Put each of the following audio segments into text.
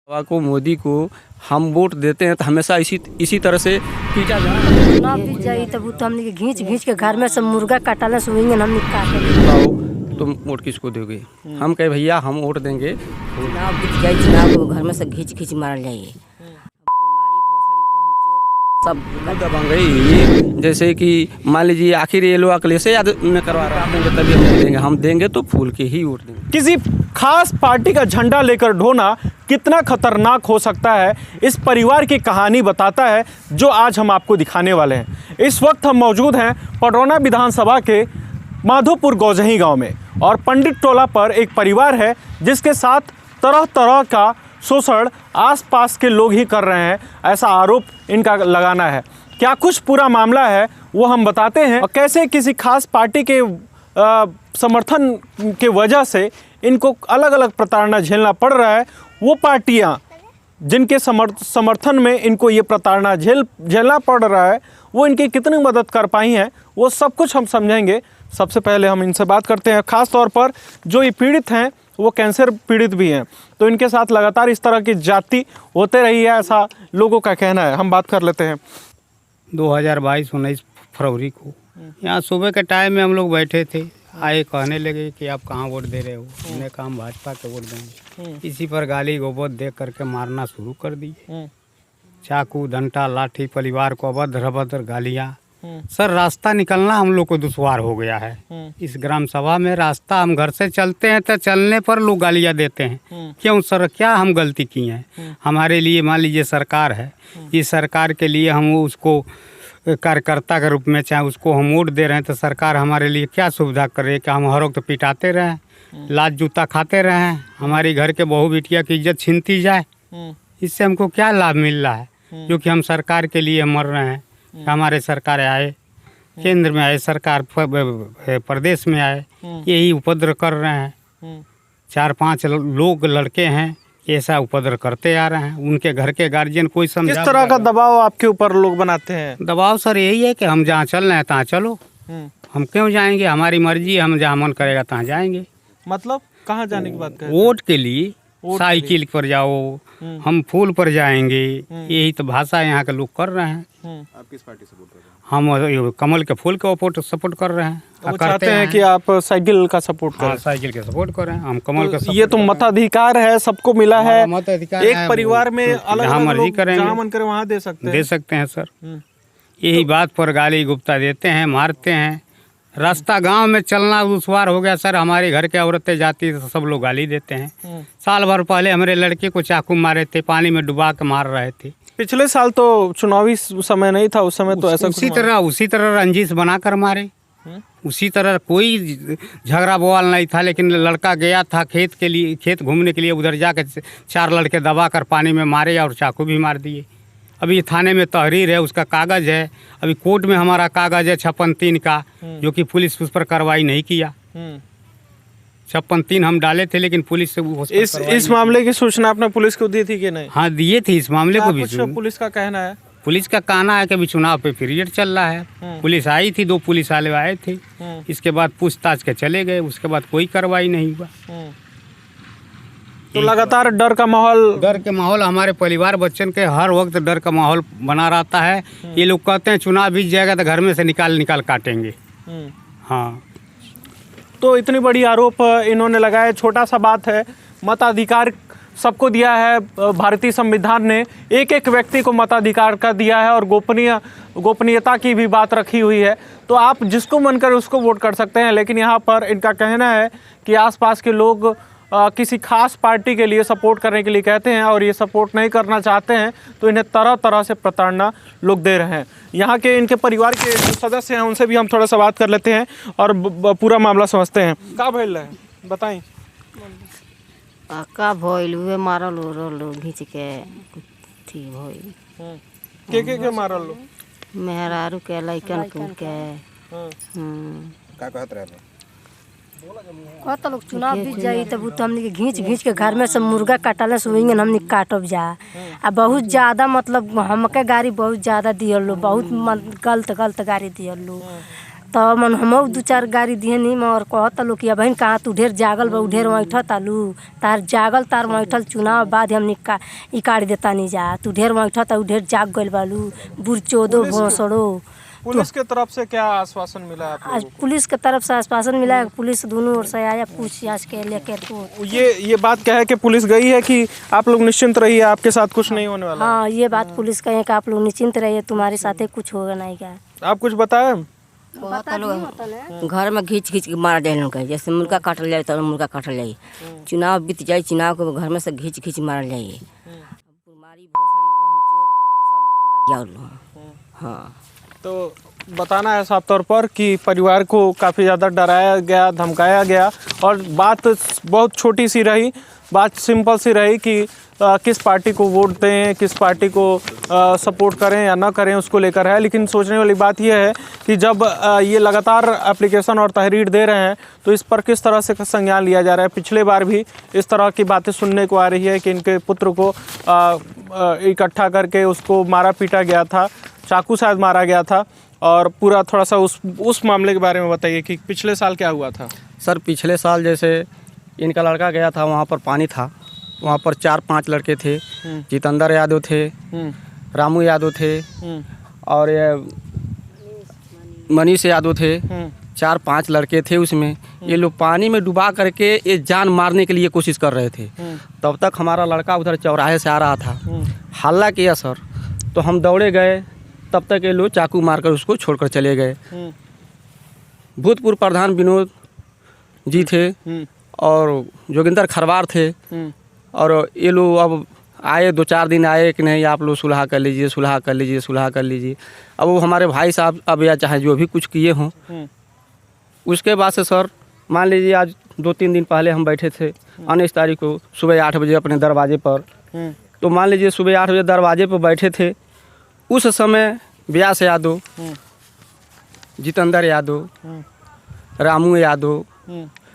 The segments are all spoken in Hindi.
को मोदी को हम वोट देते हैं तो हमेशा इसी तरह से पीटा जाए। चुनाव बीत जाई तब तो हमने घींच के घर में सब मुर्गा काटले सुएंगे हमने काटे। तुम वोट किसको दोगे? हम कहे भैया हम वोट देंगे। चुनाव बीत जाई, चुनाव को घर में से घींच मारल जाइए सब दबंग गई। जैसे कि मान लीजिए आखिर ये लोग अकले से याद में करवा रहा देंगे तभी हम देंगे। हम देंगे तो फूल के ही वोट देंगे। किसी खास पार्टी का झंडा लेकर ढोना कितना खतरनाक हो सकता है, इस परिवार की कहानी बताता है जो आज हम आपको दिखाने वाले हैं। इस वक्त हम मौजूद हैं पडरौना विधानसभा के माधोपुर गौजही गांव में और पंडित टोला पर एक परिवार है जिसके साथ तरह तरह का शोषण आसपास के लोग ही कर रहे हैं, ऐसा आरोप इनका लगाना है। क्या कुछ पूरा मामला है वो हम बताते हैं और कैसे किसी खास पार्टी के समर्थन के वजह से इनको अलग अलग प्रताड़ना झेलना पड़ रहा है। वो पार्टियां जिनके समर्थन में इनको ये प्रताड़ना झेलना पड़ रहा है वो इनकी कितनी मदद कर पाई हैं, वो सब कुछ हम समझेंगे। सबसे पहले हम इनसे बात करते हैं। ख़ास तौर पर जो ये पीड़ित हैं वो कैंसर पीड़ित भी हैं, तो इनके साथ लगातार इस तरह की जाति होते रही है, ऐसा लोगों का कहना है। हम बात कर लेते हैं। 2022-19 फरवरी को यहाँ सुबह के टाइम में हम लोग बैठे थे, आए कहने लगे कि आप कहाँ वोट दे रहे हो। हमने कहा भाजपा के वोट देंगे। इसी पर गाली गोबत दे करके मारना शुरू कर दिए, चाकू डंडा लाठी, परिवार को अभद्र अभद्र गालियाँ। सर रास्ता निकलना हम लोग को दुश्वार हो गया है। इस ग्राम सभा में रास्ता हम घर से चलते हैं तो चलने पर लोग गालियाँ देते हैं। क्यों सर, क्या हम गलती की हैं? हमारे लिए मान लीजिए सरकार है, इस सरकार के लिए हम उसको कार्यकर्ता के रूप में चाहे उसको हम वोट दे रहे हैं तो सरकार हमारे लिए क्या सुविधा कर रही है कि हम हर वक्त पिटाते रहें, लात जूता खाते रहें, हमारी घर के बहू बिटिया की इज्जत छीनती जाए? इससे हमको क्या लाभ मिल रहा है? जो कि हम सरकार के लिए मर रहे हैं। हमारे सरकार आए, केंद्र में आए, सरकार प्रदेश में आए, यही उपद्रव कर रहे हैं। 4-5 लोग लड़के हैं ऐसा उपद्रव करते आ रहे हैं। उनके घर के गार्जियन कोई समझा। किस तरह का दबाव आपके ऊपर लोग बनाते हैं? दबाव सर यही है कि हम जहाँ चल रहे हैं तहाँ चलो। हम क्यों जाएंगे? हमारी मर्जी, हम जहाँ मन करेगा तहाँ जाएंगे। मतलब कहाँ जाने की बात करें? वोट के लिए साइकिल पर जाओ, हम फूल पर जाएंगे, यही तो भाषा यहाँ के लोग कर रहे हैं। आप किस पार्टी सपोर्ट कर रहे हैं? हम कमल के फूल का सपोर्ट कर रहे हैं। वो चाहते हैं कि आप साइकिल का सपोर्ट करें। साइकिल के सपोर्ट करें, हम कमल का। ये तो मताधिकार है, सबको मिला है। मताधिकार एक परिवार में अलग जहाँ मर्जी लोग करेंगे, जहाँ मन करे वहाँ दे सकते हैं सर। यही बात पर गाली गुप्ता देते हैं, मारते हैं। रास्ता गांव में चलना दुश्वार हो गया सर। हमारे घर के औरतें जाती तो सब लोग गाली देते हैं। साल भर पहले हमारे लड़के को चाकू मारे थे, पानी में डुबा के मार रहे थे। पिछले साल तो चुनावी समय नहीं था, उस समय तो ऐसा उसी तरह रंजिश बना कर मारे। उसी तरह कोई झगड़ा बवाल नहीं था, लेकिन लड़का गया था खेत घूमने के लिए, उधर जाकर 4 लड़के दबा कर पानी में मारे और चाकू भी मार दिए। अभी थाने में तहरीर है, उसका कागज़ है। अभी कोर्ट में हमारा कागज़ है 56-3 का, जो कि पुलिस उस पर कार्रवाई नहीं किया। 56-3 हम डाले थे, लेकिन पुलिस से इस मामले की सूचना आपने पुलिस को दी थी कि नहीं? हाँ दिए थे। इस मामले को भी पुलिस का कहना है? पुलिस का कहना है कि अभी चुनाव पे पीरियड चल रहा है। पुलिस आई थी, 2 पुलिस वाले आए थे, इसके बाद पूछताछ के चले गए। उसके बाद कोई कार्रवाई नहीं हुआ। तो लगातार डर के माहौल हमारे परिवार बच्चन के हर वक्त डर का माहौल बना रहता है। ये लोग कहते हैं चुनाव बीत जाएगा तो घर में से निकाल काटेंगे। हाँ, तो इतनी बड़ी आरोप इन्होंने लगाया। छोटा सा बात है, मताधिकार सबको दिया है भारतीय संविधान ने, एक व्यक्ति को मताधिकार का दिया है और गोपनीयता की भी बात रखी हुई है। तो आप जिसको मन करे उसको वोट कर सकते हैं, लेकिन यहाँ पर इनका कहना है कि आसपास के लोग किसी खास पार्टी के लिए सपोर्ट करने के लिए कहते हैं और ये सपोर्ट नहीं करना चाहते हैं, तो इन्हें तरह तरह से प्रताड़ना लोग दे रहे हैं। यहाँ के इनके परिवार के जो सदस्य हैं उनसे भी हम थोड़ा सा बात कर लेते हैं और पूरा मामला समझते हैं। क्या भइल है बताई? का भइल हुए मारल उरल घींच के ठीक भइल। के मारल लो? मेहरारू के, लइकन के। का कहत रहे? कहता लोग चुनाव बीत जाई तब तो हमने घींच के घर में सब मुर्गा काटले सुएंगे हमने काटब जा। आ बहुत ज़्यादा मतलब हमके गाड़ी बहुत ज़्यादा दियल लो, बहुत गलत गाड़ी दियल लो। तो मन हम 2-4 गाड़ी दिए नहीं मगर कहता लोग कि बहन कहाँ तू ढेर जागल बा ढेर बैठत आलू तार जागल तार बैठल चुनाव बाद हम काट देता नहीं जा तू ढेर बैठत ढेर जाग गइल बालू बुढ़ चोदो भोसड़ो। पुलिस के तरफ से क्या आश्वासन मिला आप आज पुलिस के तरफ से आश्वासन मिला है, पुलिस दोनों ओर से आया पूछताछ के लेके तो ये बात क्या है कि पुलिस गई है कि आप लोग निश्चिंत रहिए आपके साथ कुछ नहीं होने वाला? हाँ ये बात पुलिस कहे कि आप लोग निश्चिंत रहिए तुम्हारे साथ कुछ होगा नहीं क्या। आप कुछ बताएं? घर में घींच घींच के मारा जाए लोग जैसे मुर्गा काटल जाए तो मुर्गा काटल जाए, चुनाव बीत जाए चुनाव को घर में से घींच घींच मारल जाए, हाँ। तो बताना है साफ तौर पर कि परिवार को काफ़ी ज़्यादा डराया गया धमकाया गया और बात बहुत छोटी सी रही, बात सिंपल सी रही कि किस पार्टी को वोट दें, किस पार्टी को सपोर्ट करें या ना करें उसको लेकर है। लेकिन सोचने वाली बात यह है कि जब ये लगातार एप्लीकेशन और तहरीर दे रहे हैं तो इस पर किस तरह से संज्ञान लिया जा रहा है। पिछले बार भी इस तरह की बातें सुनने को आ रही है कि इनके पुत्र को इकट्ठा करके उसको मारा पीटा गया था, चाकू शायद मारा गया था। और पूरा थोड़ा सा उस मामले के बारे में बताइए कि पिछले साल क्या हुआ था। सर पिछले साल जैसे इनका लड़का गया था, वहाँ पर पानी था, वहाँ पर 4-5 लड़के थे, जितेंद्र यादव थे, रामू यादव थे और ये मनीष यादव थे, 4-5 लड़के थे उसमें। ये लोग पानी में डुबा करके ये जान मारने के लिए कोशिश कर रहे थे। तब तक हमारा लड़का उधर चौराहे से आ रहा था, हल्ला किया सर, तो हम दौड़े गए, तब तक ये लोग चाकू मारकर उसको छोड़कर चले गए। भूतपूर्व प्रधान विनोद जी थे और जोगिंदर खरवार थे और ये लोग अब आए, 2-4 दिन आए कि नहीं आप लोग सुलह कर लीजिए, सुलह कर लीजिए, सुलह कर लीजिए। अब वो हमारे भाई साहब अब या चाहे जो भी कुछ किए हों, उसके बाद से सर मान लीजिए आज 2-3 दिन पहले हम बैठे थे 19 तारीख को सुबह 8 बजे अपने दरवाजे पर। तो मान लीजिए सुबह 8 बजे दरवाजे पर बैठे थे, उस समय व्यास यादव, जितेंद्र यादव, रामू यादव,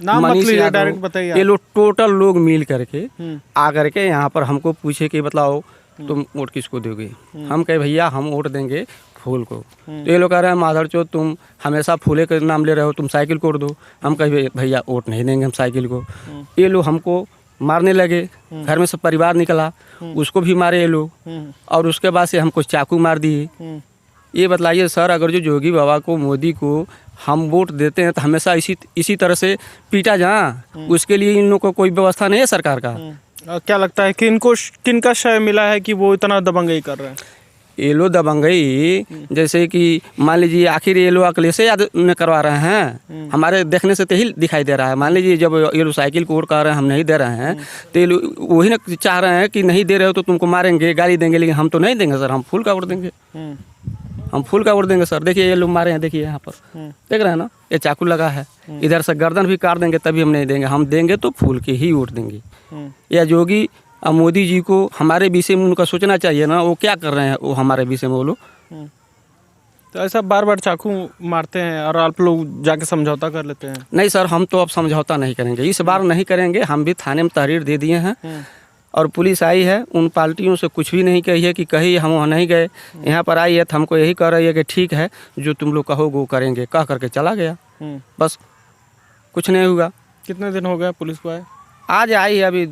नाम मत लीजिए, डायरेक्ट मनीष यादव, बताइए। ये लोग टोटल लोग मिल करके आकर के यहाँ पर हमको पूछे कि बताओ तुम वोट किसको दोगे। हम कहे भैया हम वोट देंगे फूल को। तो ये लोग कह रहे हैं माधर चो तुम हमेशा फूले का नाम ले रहे हो, तुम साइकिल को दो। हम कहे भैया वोट नहीं देंगे हम साइकिल को। ये लोग हमको मारने लगे, घर में सब परिवार निकला, उसको भी मारे ये लोग और उसके बाद से हमको चाकू मार दिए। ये बतलाइए सर, अगर जो योगी बाबा को, मोदी को हम वोट देते हैं तो हमेशा इसी तरह से पीटा जाए, उसके लिए इन लोगों को कोई व्यवस्था नहीं है सरकार का। क्या लगता है कि इनको किनका श्रेय मिला है कि वो इतना दबंगई कर रहे हैं? ये लोग दबंगई जैसे कि मान लीजिए आखिर ये लोग अखिलेश यादव करवा रहे हैं, हमारे देखने से तो यही दिखाई दे रहा है। मान लीजिए जब ये लोग साइकिल को वोट कर रहे हैं हम नहीं दे रहे हैं तो ये लोग वही ना चाह रहे हैं कि नहीं दे रहे हो तो तुमको मारेंगे, गाली देंगे, लेकिन हम तो नहीं देंगे सर, हम फूल का वोट देंगे, हम फूल का वोट देंगे सर। देखिए ये लोग मारे हैं, देखिए यहाँ पर देख रहे हैं ना, ये चाकू लगा है, इधर से गर्दन भी काट देंगे तभी हम नहीं देंगे। हम देंगे तो फूल के ही वोट देंगे। या योगी मोदी जी को हमारे विषय में उनका सोचना चाहिए ना, वो क्या कर रहे हैं वो हमारे विषय में वो लोग। तो ऐसा बार बार चाकू मारते हैं और आप लोग जाके समझौता कर लेते हैं? नहीं सर, हम तो अब समझौता नहीं करेंगे, इस बार नहीं करेंगे। हम भी थाने में तहरीर दे दिए हैं और पुलिस आई है, उन पार्टियों से कुछ भी नहीं कही है कि कहीं हम वहाँ नहीं गए, यहाँ पर आई है तो हमको यही कह रही है कि ठीक है जो तुम लोग कहोगे वो करेंगे, कह करके चला गया, बस कुछ नहीं हुआ। कितने दिन हो गए पुलिस को आए? आज आई है अभी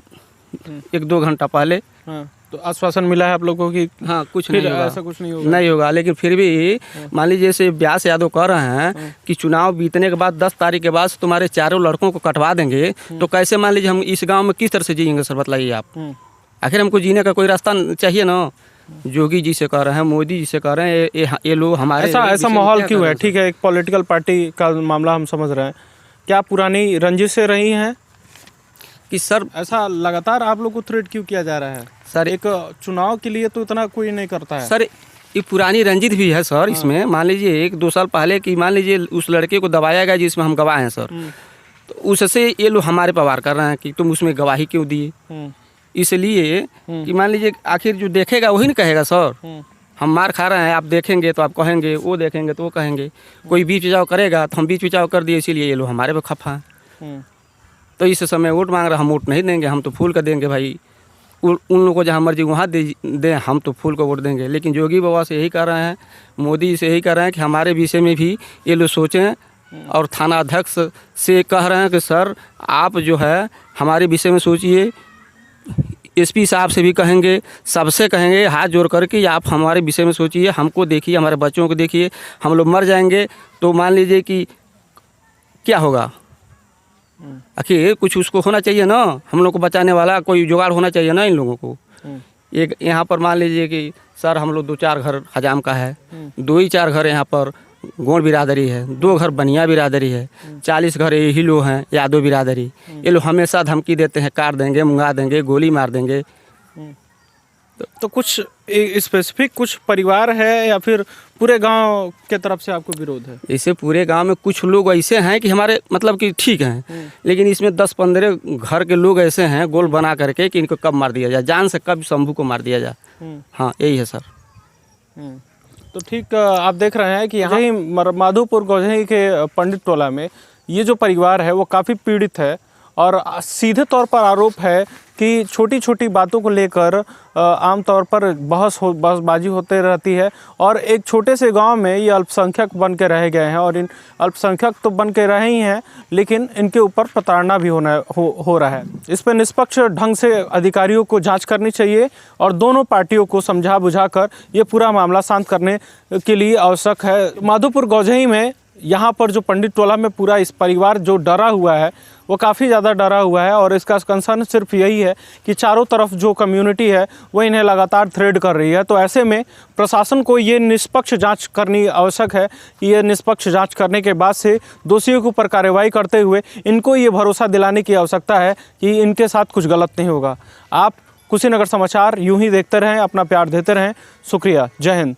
1-2 घंटा पहले। हाँ, तो आश्वासन मिला है आप लोगों को कि हाँ कुछ नहीं होगा, ऐसा कुछ नहीं होगा? नहीं होगा, लेकिन फिर भी मान लीजिए जैसे व्यास यादव कह रहे हैं कि चुनाव बीतने के बाद 10 तारीख के बाद तुम्हारे चारों लड़कों को कटवा देंगे, तो कैसे मान लीजिए हम इस गांव में किस तरह से जिएंगे सर, बताइए आप। आखिर हमको जीने का कोई रास्ता चाहिए ना। योगी जी से कह रहे हैं, मोदी जी से कह रहे हैं, ये लोग हमारे ऐसा माहौल क्यों है? ठीक है, एक पॉलिटिकल पार्टी का मामला हम समझ रहे हैं, क्या पुरानी रंजिश से रही हैं कि सर ऐसा लगातार आप लोग को थ्रेट क्यों किया जा रहा है? सर एक चुनाव के लिए तो इतना कोई नहीं करता है सर। ये पुरानी रंजित भी है सर इसमें। मान लीजिए 1-2 साल पहले की मान लीजिए उस लड़के को दबाया गया जिसमें हम गवाह हैं सर, तो उससे ये लोग हमारे पर वार कर रहे हैं कि तुम उसमें गवाही क्यों दिए। इसलिए कि मान लीजिए आखिर जो देखेगा वही नहीं कहेगा सर, हम मार खा रहे हैं, आप देखेंगे तो आप कहेंगे, वो देखेंगे तो वो कहेंगे। कोई बीच बिचाव करेगा तो हम बीच बिचाव कर दिए, इसीलिए ये लोग हमारे पे खफा हैं। तो इस समय वोट मांग रहा, हम वोट नहीं देंगे, हम तो फूल का देंगे भाई। उन लोगों को जहाँ मर्जी वहाँ दे दें, हम तो फूल को वोट देंगे। लेकिन योगी बाबा से यही कह रहे हैं, मोदी से यही कह रहे हैं कि हमारे विषय में भी ये लोग सोचें। और थाना अध्यक्ष से कह रहे हैं कि सर आप जो है हमारे विषय में सोचिए। एसपी साहब से भी कहेंगे, सबसे कहेंगे हाथ जोड़ करके आप हमारे विषय में सोचिए, हमको देखिए, हमारे बच्चों को देखिए। हम लोग मर जाएंगे तो मान लीजिए कि क्या होगा। आखिर कुछ उसको होना चाहिए ना, हम लोग को बचाने वाला कोई जुगाड़ होना चाहिए ना इन लोगों को। एक यहाँ पर मान लीजिए कि सर हम लोग 2-4 घर हजाम का है, 2 ही 4 घर यहाँ पर गोंड बिरादरी है, 2 घर बनिया बिरादरी है, 40 घर यही लोग हैं यादव बिरादरी। ये लोग हमेशा धमकी देते हैं, काट देंगे, मुंगा देंगे, गोली मार देंगे। तो कुछ स्पेसिफिक कुछ परिवार है या फिर पूरे गांव के तरफ से आपको विरोध है? इसे पूरे गांव में कुछ लोग ऐसे हैं कि हमारे मतलब कि ठीक हैं, लेकिन इसमें 10-15 घर के लोग ऐसे हैं गोल बना करके कि इनको कब मार दिया जाए, जान से कब शंभू को मार दिया जाए। हाँ यही है सर। तो ठीक आप देख रहे हैं कि यहाँ ही माधोपुर गौझई के पंडित टोला में ये जो परिवार है वो काफ़ी पीड़ित है और सीधे तौर पर आरोप है कि छोटी छोटी बातों को लेकर आमतौर पर बहसबाजी होते रहती है और एक छोटे से गांव में ये अल्पसंख्यक बन के रह गए हैं और इन अल्पसंख्यक तो बन के रहे ही हैं, लेकिन इनके ऊपर प्रताड़ना भी हो रहा है। इस पर निष्पक्ष ढंग से अधिकारियों को जांच करनी चाहिए और दोनों पार्टियों को समझा बुझाकर ये पूरा मामला शांत करने के लिए आवश्यक है। माधोपुर गौझई में यहाँ पर जो पंडित टोला में पूरा इस परिवार जो डरा हुआ है वो काफ़ी ज़्यादा डरा हुआ है और इसका कंसर्न सिर्फ यही है कि चारों तरफ जो कम्युनिटी है वो इन्हें लगातार थ्रेड कर रही है। तो ऐसे में प्रशासन को ये निष्पक्ष जांच करनी आवश्यक है कि ये निष्पक्ष जांच करने के बाद से दोषियों के ऊपर कार्रवाई करते हुए इनको ये भरोसा दिलाने की आवश्यकता है कि इनके साथ कुछ गलत नहीं होगा। आप कुशीनगर समाचार यूँ ही देखते रहें, अपना प्यार देते रहें। शुक्रिया, जय हिंद।